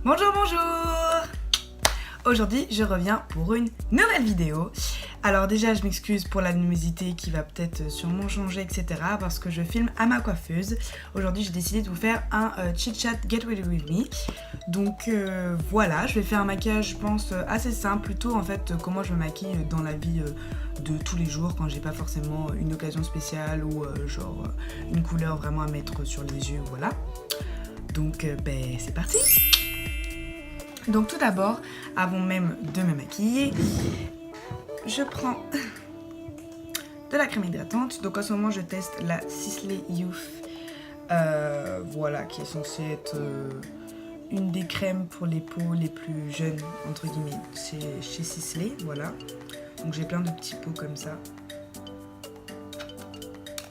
Bonjour, bonjour. Aujourd'hui, je reviens pour une nouvelle vidéo. Alors déjà, je m'excuse pour la luminosité qui va peut-être sûrement changer, etc. parce que je filme à ma coiffeuse. Aujourd'hui, j'ai décidé de vous faire un chit-chat Get Ready With Me. Donc voilà, je vais faire un maquillage, je pense, assez simple. Plutôt en fait, comment je me maquille dans la vie de tous les jours quand j'ai pas forcément une occasion spéciale ou genre une couleur vraiment à mettre sur les yeux, voilà. Donc c'est parti. Donc tout d'abord, avant même de me maquiller, je prends de la crème hydratante. Donc en ce moment je teste la Sisley Youth, voilà, qui est censée être une des crèmes pour les peaux les plus jeunes, entre guillemets, chez Sisley, voilà. Donc j'ai plein de petits pots comme ça.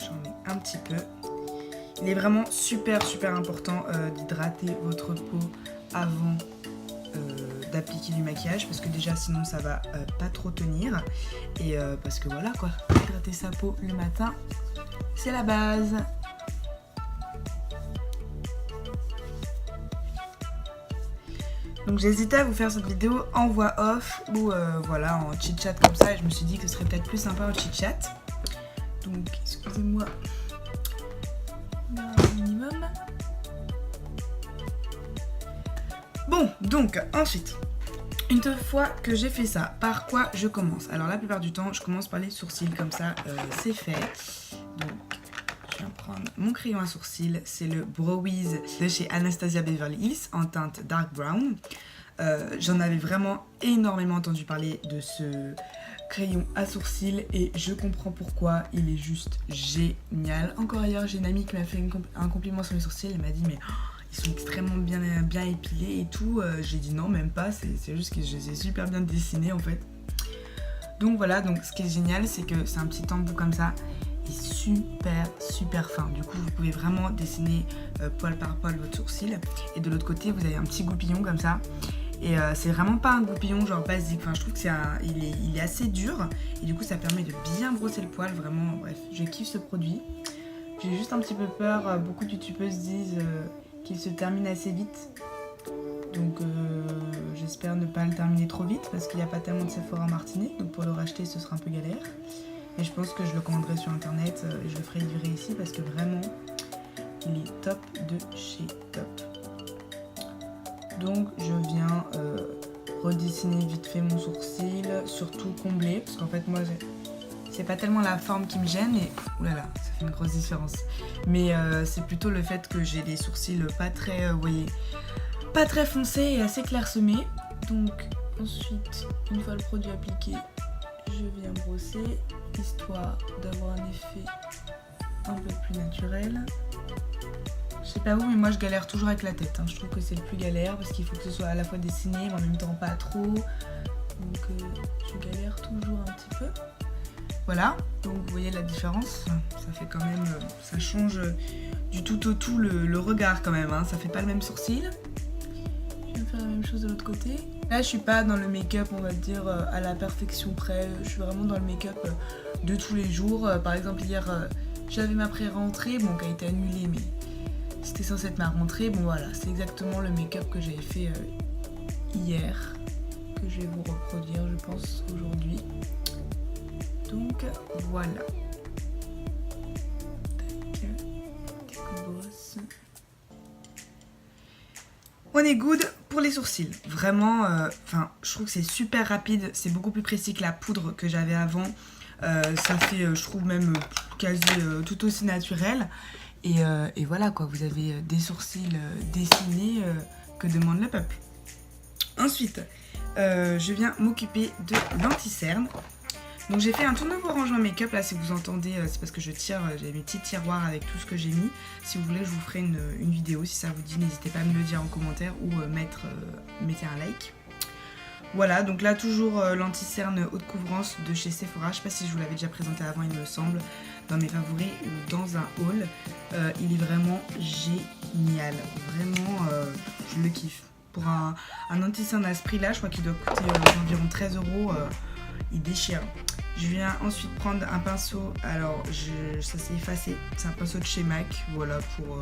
J'en ai un petit peu. Il est vraiment super important d'hydrater votre peau avant d'appliquer du maquillage, parce que déjà sinon ça va pas trop tenir, et parce que voilà quoi, hydrater sa peau le matin c'est la base. Donc j'hésitais à vous faire cette vidéo en voix off ou voilà, en chit chat comme ça, et je me suis dit que ce serait peut-être plus sympa en chit chat. Donc excusez-moi un minimum. Bon, donc ensuite, une fois que j'ai fait ça, par quoi je commence? Alors la plupart du temps, je commence par les sourcils, comme ça c'est fait. Donc je viens prendre mon crayon à sourcils, c'est le Browies de chez Anastasia Beverly Hills en teinte dark brown. J'en avais vraiment énormément entendu parler de ce crayon à sourcils et je comprends pourquoi, il est juste génial. Encore hier, j'ai une amie qui m'a fait un compliment sur mes sourcils, elle m'a dit mais ils sont extrêmement bien épilés et tout. J'ai dit non, même pas, c'est juste que je les ai super bien dessinés en fait. Donc voilà, donc ce qui est génial, c'est que c'est un petit embout comme ça et super fin. Du coup, vous pouvez vraiment dessiner poil par poil votre sourcil. Et de l'autre côté, vous avez un petit goupillon comme ça. Et c'est vraiment pas un goupillon genre basique. Enfin, je trouve que il est assez dur et du coup, ça permet de bien brosser le poil. Vraiment, bref, je kiffe ce produit. J'ai juste un petit peu peur. Beaucoup de youtubeuses disent qu'il se termine assez vite, donc j'espère ne pas le terminer trop vite parce qu'il n'y a pas tellement de Sephora en Martinique, donc pour le racheter ce sera un peu galère, mais je pense que je le commanderai sur internet et je le ferai livrer ici parce que vraiment il est top de chez top. Donc je viens redessiner vite fait mon sourcil, surtout combler, parce qu'en fait moi c'est pas tellement la forme qui me gêne, et oulala, ça fait une grosse différence. Mais c'est plutôt le fait que j'ai des sourcils pas très, vous voyez, pas très foncés et assez clairsemés. Donc ensuite, une fois le produit appliqué, je viens brosser, histoire d'avoir un effet un peu plus naturel. Je sais pas vous, mais moi je galère toujours avec la tête, hein. Je trouve que c'est le plus galère parce qu'il faut que ce soit à la fois dessiné, mais en même temps pas trop. Donc je galère toujours un petit peu. Voilà, donc vous voyez la différence, ça fait quand même, ça change du tout au tout le regard quand même, hein. Ça fait pas le même sourcil. Je vais faire la même chose de l'autre côté. Là je suis pas dans le make-up, on va dire, à la perfection près, je suis vraiment dans le make-up de tous les jours. Par exemple hier, j'avais ma pré-rentrée, bon qui a été annulée, mais c'était censé être ma rentrée. Bon voilà, c'est exactement le make-up que j'avais fait hier, que je vais vous reproduire je pense aujourd'hui. Donc voilà. On est good pour les sourcils. Vraiment, je trouve que c'est super rapide. C'est beaucoup plus précis que la poudre que j'avais avant. Ça fait, je trouve même quasi tout aussi naturel. Et voilà quoi, vous avez des sourcils dessinés que demande le peuple. Ensuite, je viens m'occuper de l'anti-cerne. Donc j'ai fait un tout nouveau rangement make-up, là si vous entendez, c'est parce que je tire, j'ai mes petits tiroirs avec tout ce que j'ai mis. Si vous voulez, je vous ferai une vidéo, si ça vous dit, n'hésitez pas à me le dire en commentaire ou mettez un like. Voilà, donc là toujours l'anti-cerne haute couvrance de chez Sephora, je sais pas si je vous l'avais déjà présenté avant, il me semble, dans mes favoris ou dans un haul. Il est vraiment génial, vraiment je le kiffe. pour un anti-cerne à ce prix là, je crois qu'il doit coûter environ 13 €, il déchire. Je viens ensuite prendre un pinceau, alors ça s'est effacé, c'est un pinceau de chez MAC, voilà, pour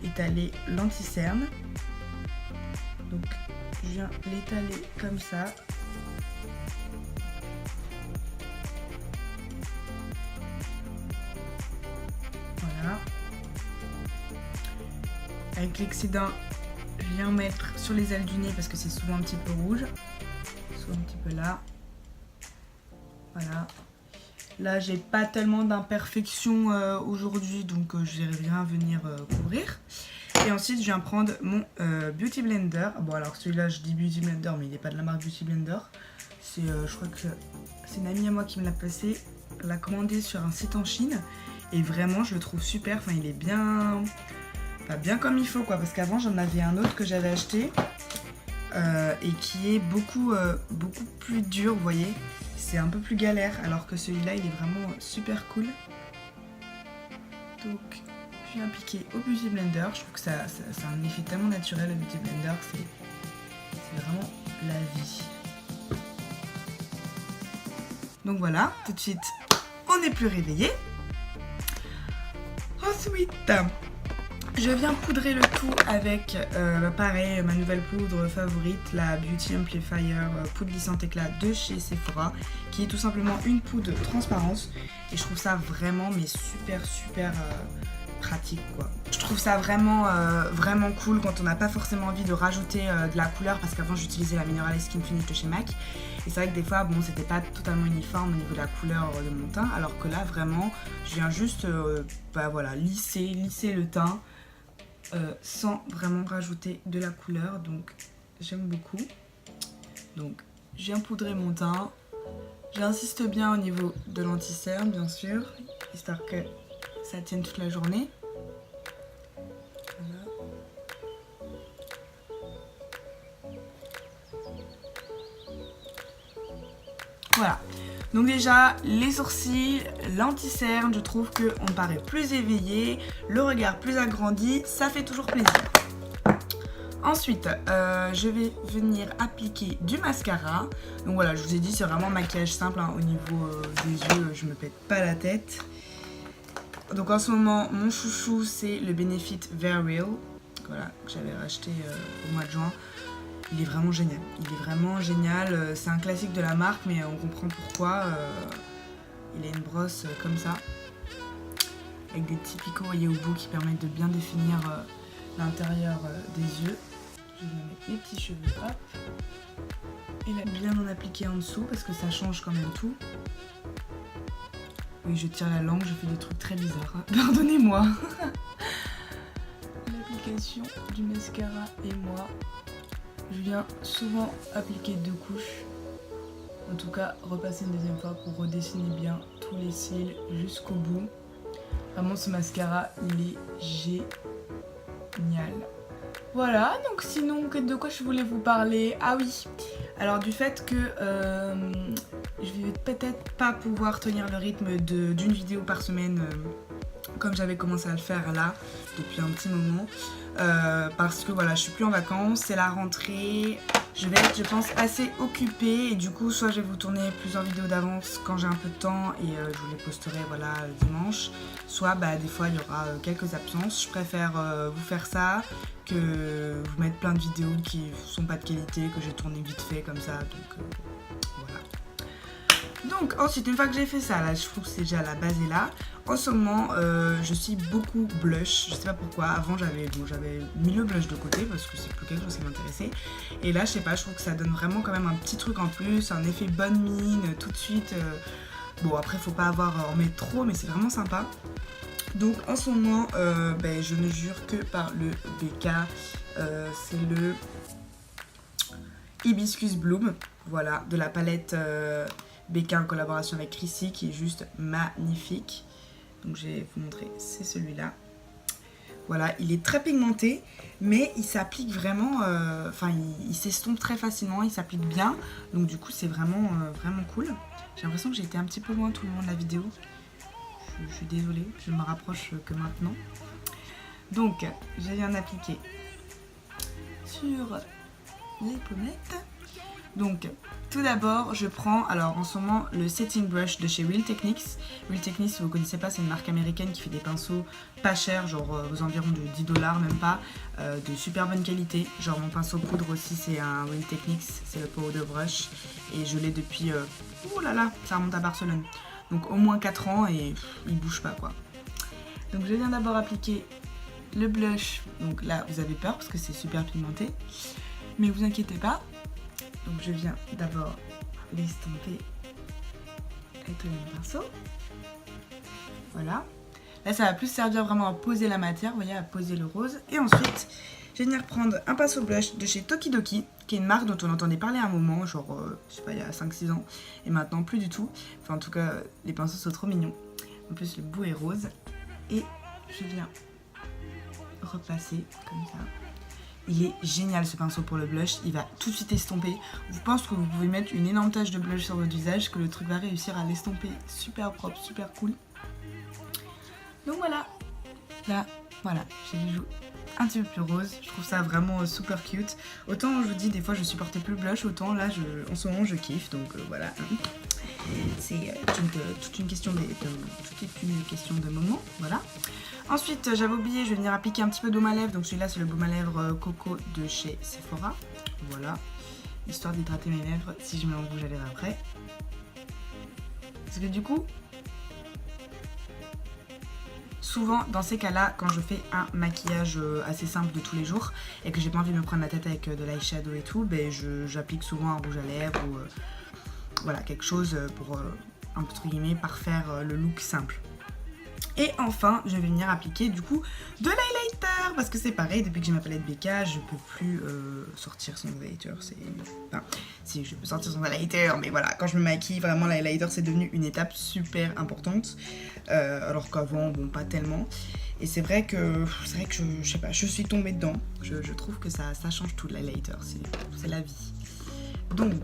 étaler l'anti-cerne. Donc je viens l'étaler comme ça. Voilà. Avec l'excédent, je viens mettre sur les ailes du nez parce que c'est souvent un petit peu rouge, soit un petit peu là. Voilà. Là, j'ai pas tellement d'imperfections aujourd'hui, donc je vais rien venir couvrir. Et ensuite, je viens prendre mon Beauty Blender. Bon, alors celui-là, je dis Beauty Blender, mais il n'est pas de la marque Beauty Blender. C'est, je crois que c'est une amie à moi qui me l'a passé. Elle l'a commandé sur un site en Chine. Et vraiment, je le trouve super. Enfin, il est bien, enfin, bien comme il faut, quoi. Parce qu'avant, j'en avais un autre que j'avais acheté et qui est beaucoup plus dur, vous voyez. C'est un peu plus galère, alors que celui-là, il est vraiment super cool. Donc, je viens appliquer au Beauty Blender. Je trouve que ça a un effet tellement naturel, le Beauty Blender. C'est vraiment la vie. Donc voilà, tout de suite, on n'est plus réveillé. Ensuite, je viens poudrer le tout avec, pareil, ma nouvelle poudre favorite, la Beauty Amplifier poudre glissante éclat de chez Sephora, qui est tout simplement une poudre transparente. Et je trouve ça vraiment, mais super pratique, quoi. Je trouve ça vraiment cool quand on n'a pas forcément envie de rajouter de la couleur, parce qu'avant j'utilisais la Mineral Skin Finish de chez MAC. Et c'est vrai que des fois, bon, c'était pas totalement uniforme au niveau de la couleur de mon teint, alors que là, vraiment, je viens juste, voilà, lisser le teint. Sans vraiment rajouter de la couleur, donc j'aime beaucoup. Donc je viens poudrer mon teint, j'insiste bien au niveau de l'anti-cerne bien sûr, histoire que ça tienne toute la journée. Voilà. Voilà. Donc déjà, les sourcils, l'anti-cerne, je trouve qu'on paraît plus éveillé, le regard plus agrandi, ça fait toujours plaisir. Ensuite, je vais venir appliquer du mascara. Donc voilà, je vous ai dit, c'est vraiment maquillage simple, hein. Au niveau des yeux, je me pète pas la tête. Donc en ce moment, mon chouchou, c'est le Benefit Very Real, voilà, que j'avais racheté au mois de juin. Il est vraiment génial, c'est un classique de la marque, mais on comprend pourquoi. Il a une brosse comme ça, avec des petits picots, voyez, au bout, qui permettent de bien définir l'intérieur des yeux. Je vais mettre les petits cheveux, hop, et là bien en appliquer en dessous, parce que ça change quand même tout. Oui, je tire la langue, je fais des trucs très bizarres, hein. Pardonnez-moi. L'application du mascara et moi. Je viens souvent appliquer 2 couches, en tout cas repasser une deuxième fois pour redessiner bien tous les cils jusqu'au bout. Vraiment ce mascara il est génial. Voilà, donc sinon de quoi je voulais vous parler? Ah oui, alors du fait que je vais peut-être pas pouvoir tenir le rythme d'une vidéo par semaine comme j'avais commencé à le faire là depuis un petit moment. Parce que voilà, je suis plus en vacances, c'est la rentrée, je vais être, je pense, assez occupée, et du coup soit je vais vous tourner plusieurs vidéos d'avance quand j'ai un peu de temps et je vous les posterai, voilà, dimanche, soit des fois il y aura quelques absences. Je préfère vous faire ça que vous mettre plein de vidéos qui sont pas de qualité, que j'ai tourné vite fait comme ça, donc voilà. Donc ensuite, une fois que j'ai fait ça, là je trouve que c'est déjà la base est là. En ce moment, je suis beaucoup blush, je sais pas pourquoi. Avant j'avais mis le blush de côté parce que c'est plus quelque chose qui m'intéressait. Et là je sais pas, je trouve que ça donne vraiment quand même un petit truc en plus, un effet bonne mine tout de suite. Bon après faut pas en mettre trop, mais c'est vraiment sympa. Donc en ce moment, je ne jure que par le BK, c'est le Hibiscus Bloom, voilà, de la palette BK en collaboration avec Chrissy, qui est juste magnifique. Donc je vais vous montrer, c'est celui-là. Voilà, il est très pigmenté, mais il s'applique vraiment, il s'estompe très facilement, il s'applique bien. Donc du coup c'est vraiment cool. J'ai l'impression que j'ai été un petit peu loin tout le long de la vidéo. Je suis désolée, je me rapproche que maintenant. Donc je viens d'appliquer sur les pommettes. Donc tout d'abord je prends, alors en ce moment, le setting brush de chez Real Techniques. Real Techniques, si vous ne connaissez pas, c'est une marque américaine qui fait des pinceaux pas chers, genre aux environs de 10 $, même pas, de super bonne qualité. Genre mon pinceau poudre aussi, c'est un Real Techniques, c'est le Powder Brush, et je l'ai depuis, oh là là, ça remonte à Barcelone. Donc au moins 4 ans et il bouge pas quoi. Donc je viens d'abord appliquer le blush, donc là vous avez peur parce que c'est super pigmenté, mais vous inquiétez pas. Donc je viens d'abord l'estomper avec le même pinceau. Voilà. Là ça va plus servir vraiment à poser la matière, vous voyez, à poser le rose. Et ensuite, je vais venir prendre un pinceau blush de chez Tokidoki, qui est une marque dont on entendait parler à un moment, genre, je sais pas, il y a 5-6 ans. Et maintenant plus du tout. Enfin en tout cas, les pinceaux sont trop mignons. En plus le bout est rose. Et je viens repasser comme ça. Il est génial ce pinceau pour le blush, il va tout de suite estomper. Je pense que vous pouvez mettre une énorme tache de blush sur votre visage, que le truc va réussir à l'estomper super propre, super cool. Donc voilà, là, voilà, j'ai les joues un petit peu plus roses, je trouve ça vraiment super cute. Autant je vous dis, des fois je supportais plus le blush, autant là, en ce moment je kiffe, donc voilà. C'est toute une question de moment, voilà. Ensuite, j'avais oublié, je vais venir appliquer un petit peu de baume à lèvres. Donc celui-là, c'est le baume à lèvres Coco de chez Sephora. Voilà, histoire d'hydrater mes lèvres si je mets en rouge à lèvres après. Parce que du coup, souvent dans ces cas-là, quand je fais un maquillage assez simple de tous les jours et que j'ai pas envie de me prendre la tête avec de l'eyeshadow et tout, ben j'applique souvent un rouge à lèvres ou voilà, quelque chose pour entre guillemets parfaire le look simple. Et enfin, je vais venir appliquer du coup de l'highlighter parce que c'est pareil, depuis que j'ai ma palette BK, je peux plus sortir son highlighter. Enfin, si je peux sortir son highlighter, mais voilà, quand je me maquille, vraiment l'highlighter c'est devenu une étape super importante, alors qu'avant, bon, pas tellement. Et c'est vrai que je sais pas, je suis tombée dedans. Je trouve que ça change tout l'highlighter, c'est la vie. Donc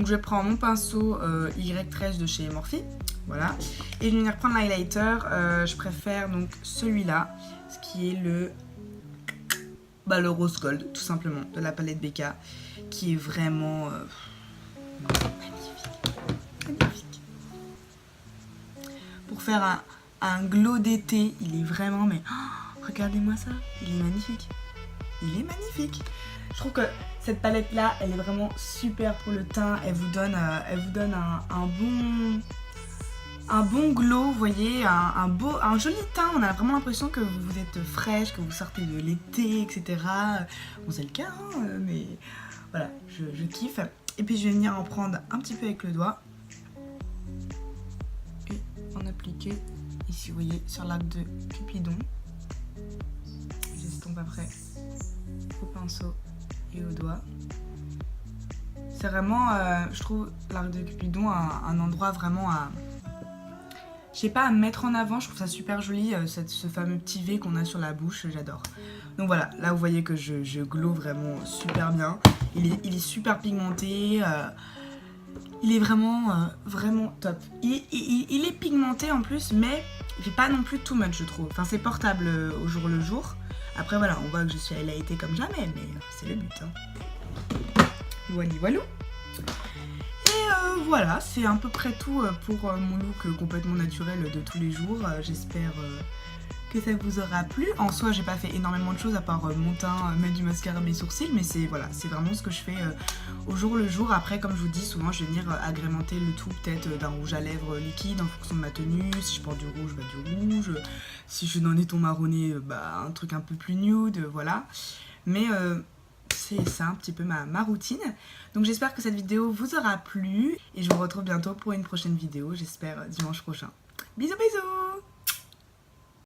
je prends mon pinceau Y13 de chez Morphe, voilà, et je vais venir prendre l'highlighter. Je préfère donc celui-là, ce qui est le rose gold, tout simplement, de la palette BK, qui est vraiment magnifique. Pour faire un glow d'été, il est vraiment, mais oh, regardez-moi ça, il est magnifique. Il est magnifique. Je trouve que cette palette là, elle est vraiment super pour le teint. Elle vous donne un bon glow, vous voyez, un joli teint. On a vraiment l'impression que vous êtes fraîche, que vous sortez de l'été, etc. Bon, c'est le cas, hein, mais voilà, je kiffe. Et puis je vais venir en prendre un petit peu avec le doigt et en appliquer ici, vous voyez, sur l'arc de Cupidon. J'estompe après au pinceau et au doigt. C'est vraiment, je trouve l'arc de Cupidon un endroit vraiment à, je sais pas, à mettre en avant. Je trouve ça super joli, ce fameux petit V qu'on a sur la bouche, j'adore. Donc voilà, là vous voyez que je glow vraiment super bien. Il est super pigmenté, il est vraiment, vraiment top. Il est pigmenté en plus, mais il fait pas non plus too much, je trouve. Enfin, c'est portable au jour le jour. Après voilà, on voit que je suis highlightée comme jamais, mais c'est le but, hein. Voilà. Et voilà, c'est à peu près tout pour mon look complètement naturel de tous les jours. J'espère que ça vous aura plu. En soi, j'ai pas fait énormément de choses à part mon teint, mettre du mascara, mes sourcils, mais c'est voilà, c'est vraiment ce que je fais au jour le jour. Après, comme je vous dis, souvent je vais venir agrémenter le tout peut-être d'un rouge à lèvres liquide en fonction de ma tenue. Si je porte du rouge, bah du rouge. Si je suis dans des tons marronnés, bah un truc un peu plus nude, voilà. Mais c'est ça un petit peu ma routine. Donc j'espère que cette vidéo vous aura plu et je vous retrouve bientôt pour une prochaine vidéo, j'espère dimanche prochain. Bisous bisous.